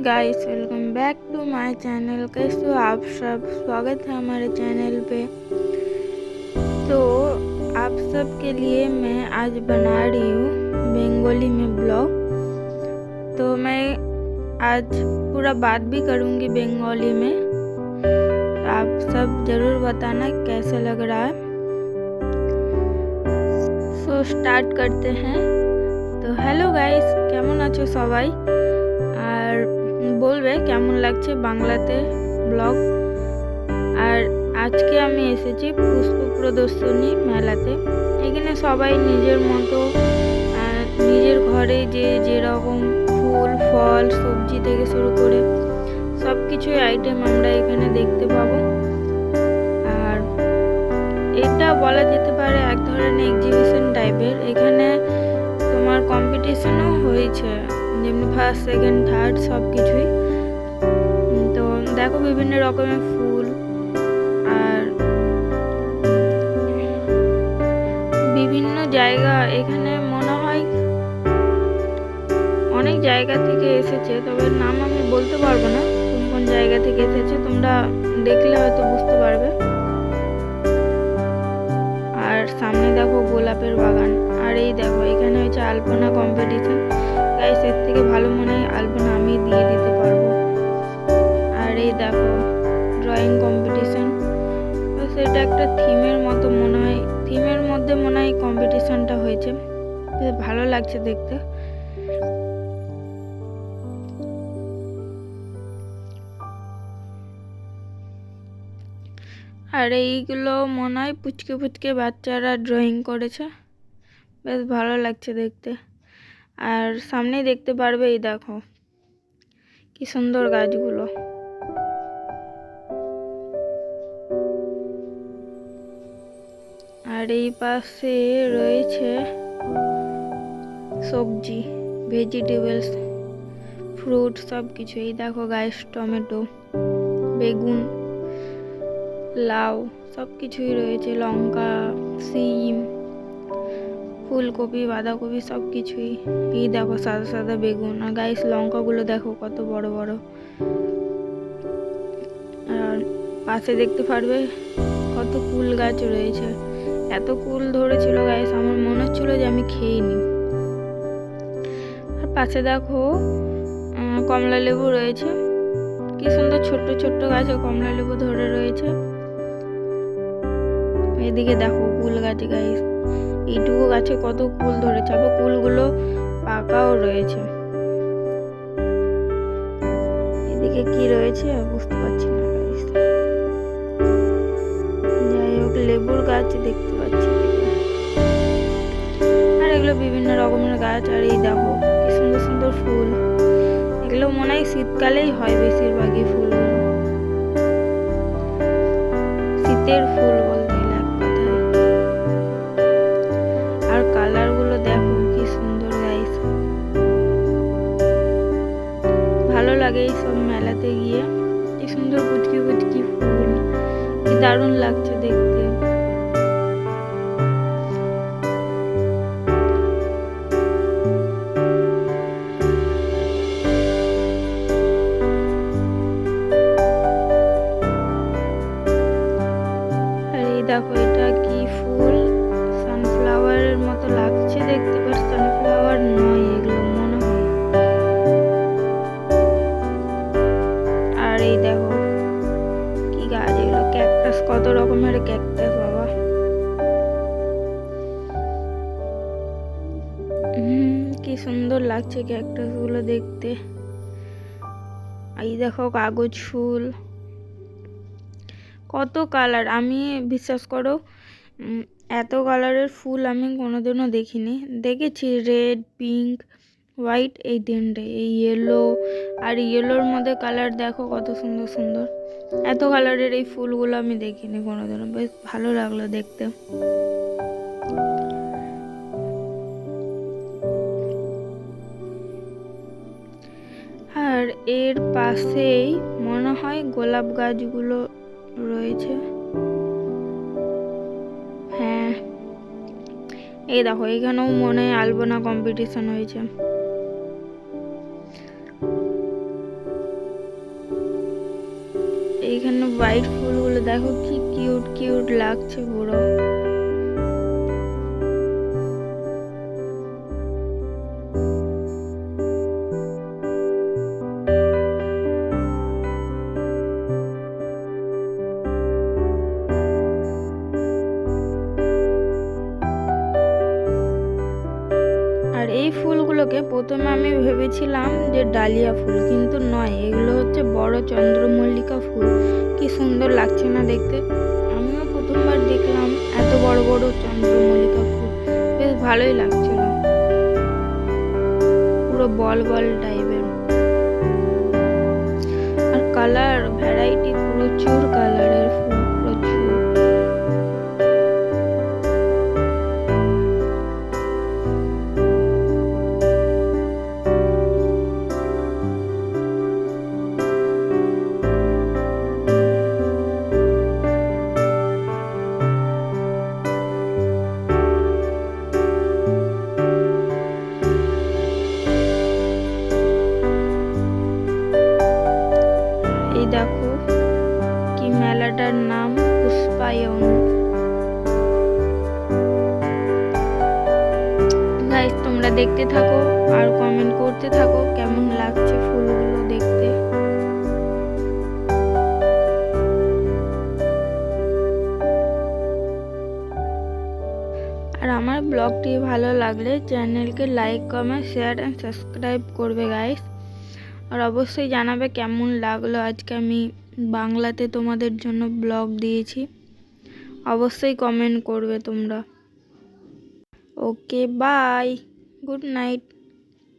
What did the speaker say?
Guys, welcome back to my channel. कैसे हो आप सब? स्वागत है हमारे चैनल पे। तो आप सब के लिए मैं आज बना रही हूँ बंगाली में ब्लॉग। तो मैं आज पूरा बात भी करूँगी बंगाली में। तो आप सब ज़रूर बताना कैसा लग रहा है। सो स्टार्ट करते हैं। तो हेलो गाइस, केमन आछो सबाई? আর বলবে কেমন লাগছে বাংলাতে ব্লগ। আর আজকে আমি এসেছি পুষ্প প্রদর্শনী মেলাতে। এখানে সবাই নিজের মতো নিজের ঘরে যেরকম ফুল ফল সবজি থেকে শুরু করে সব কিছুই আইটেম আমরা এখানে দেখতে পাবো। আর এটা বলা যেতে পারে এক ধরনের এক্সিবিশন টাইপের। এখানে তোমার কম্পিটিশনও হয়েছে, যেমনি ফার্স্ট সেকেন্ড থার্ড সব কিছুই। তো দেখো বিভিন্ন রকমের ফুল আর বিভিন্ন জায়গা। এখানে মনে হয় অনেক জায়গা থেকে এসেছে, তবে নাম আমি বলতে পারবো না কোন কোন জায়গা থেকে এসেছে, তোমরা দেখলে হয়তো বুঝতে পারবে। আর সামনে দেখো গোলাপের বাগান। আর এই দেখো এখানে হচ্ছে আলপনা কম্পিটিশন। গাইস, এর থেকে ভালো মনে হয় আলপনা আমি দিয়ে দিতে পারবো। আর এই দেখো ড্রয়িং কম্পিটিশন। সেটা একটা থিমের মতো মনে হয়, থিমের মধ্যে মনে হয় কম্পিটিশনটা হয়েছে। ভালো লাগছে দেখতে। আর এইগুলো মনে হয় পুচকে পুচকে বাচ্চারা ড্রয়িং করেছে, বেশ ভালো লাগছে দেখতে। আর সামনেই দেখতে পারবে, এই দেখো কি সুন্দর গাছগুলো। আর এই পাশে রয়েছে সবজি, ভেজিটেবলস, ফ্রুট সব কিছু। এই দেখো গাইস, টমেটো, বেগুন, লাউ সব কিছুই রয়েছে, লঙ্কা, সিম, ফুলকপি, বাঁধাকপি সব কিছুই। এই দেখো সাদা সাদা বেগুন। আর গাইস লঙ্কাগুলো দেখো কত বড় বড়। আর পাশে দেখতে পারবে কত কুল গাছ রয়েছে। এত কুল ধরেছিল গাইস, আমার মনে হচ্ছিল যে আমি খেয়ে নিই। আর পাশে দেখো কমলা লেবু রয়েছে, কি সুন্দর ছোট্ট ছোট্ট গাছে কমলা লেবু ধরে রয়েছে। এদিকে দেখো কুল গাছ গাইস, এইটুকু গাছে কত কুল ধরেছে। আবার কুলগুলো পাকাও রয়েছে। এদিকে কি রয়েছে বুঝতে পারছি না গাইস। যাই হোক, লেবুর গাছ দেখতে পাচ্ছি। আর এগুলো বিভিন্ন রকমের গাছ। আর এই দেখো কি সুন্দর সুন্দর ফুল। এগুলো মনে হয় শীতকালেই হয় বেশিরভাগই ফুলগুলো, শীতের ফুল বলতে গেলে এক কথায়। আর কালার গুলো দেখো কি সুন্দর গাইস, ভালো লাগে এই সব মেলাতে গিয়ে। কি সুন্দর পুচকি পুচকি ফুল, কি দারুণ লাগছে দেখতে। দেখো এটা কি ফুল, সানফ্লাওয়ারের মতো লাগছে দেখতে, বাট সানফ্লাওয়ার নয় এগুলো মনে হয়। আর এই দেখো কি গাছ, এগুলো ক্যাকটাস, কত রকমের ক্যাকটাস বাবা। কি সুন্দর লাগছে ক্যাকটাস গুলো দেখতে। এই দেখো কাগজ ফুল, কত কালার। আমি বিশ্বাস করো এত কালারের ফুল আমি কোনোদিনও দেখিনি। দেখেছি রেড, পিঙ্ক, হোয়াইট, এই তিনটে, এই ইয়েলো। আর ইয়েলোর মধ্যে কালার দেখো কত সুন্দর সুন্দর। এত কালারের এই ফুলগুলো আমি দেখিনি কোনোদিনও, বেশ ভালো লাগলো দেখতে। আর এর পাশেই মনে হয় গোলাপ গাছগুলো রয়েছে। হ্যাঁ, এই দেখো এখানেও মনে হয় আলপনা কম্পিটিশন হয়েছে। এইখানে হোয়াইট ফুলগুলো দেখো কি কিউট কিউট লাগছে পুরো। আর এই ফুলগুলোকে প্রথমে আমি ভেবেছিলাম যে ডালিয়া ফুল, কিন্তু নয়, এগুলো হচ্ছে বড় চন্দ্রমল্লিকা ফুল। কি সুন্দর লাগছে না দেখতে। আমিও প্রথমবার দেখলাম এত বড় বড় চন্দ্রমল্লিকা ফুল, বেশ ভালোই লাগছিল, পুরো বল বল টাইপের। আর কালার ভ্যারাইটি প্রচুর কালারের ফুল, প্রচুর। এই দেখো কি মেলাটার নাম, পুষ্পায়ন। গাইস তোমরা দেখতে থাকো আর কমেন্ট করতে থাকো কেমন লাগছে ফুলগুলো দেখতে। আর আমার ব্লগটি ভালো লাগলে চ্যানেলকে like comment share and subscribe করবে গাইস। আর অবশ্যই জানাবে কেমন লাগলো আজকে আমি বাংলাতে তোমাদের জন্য ব্লগ দিয়েছি। অবশ্যই কমেন্ট করবে তোমরা। Okay bye, good night.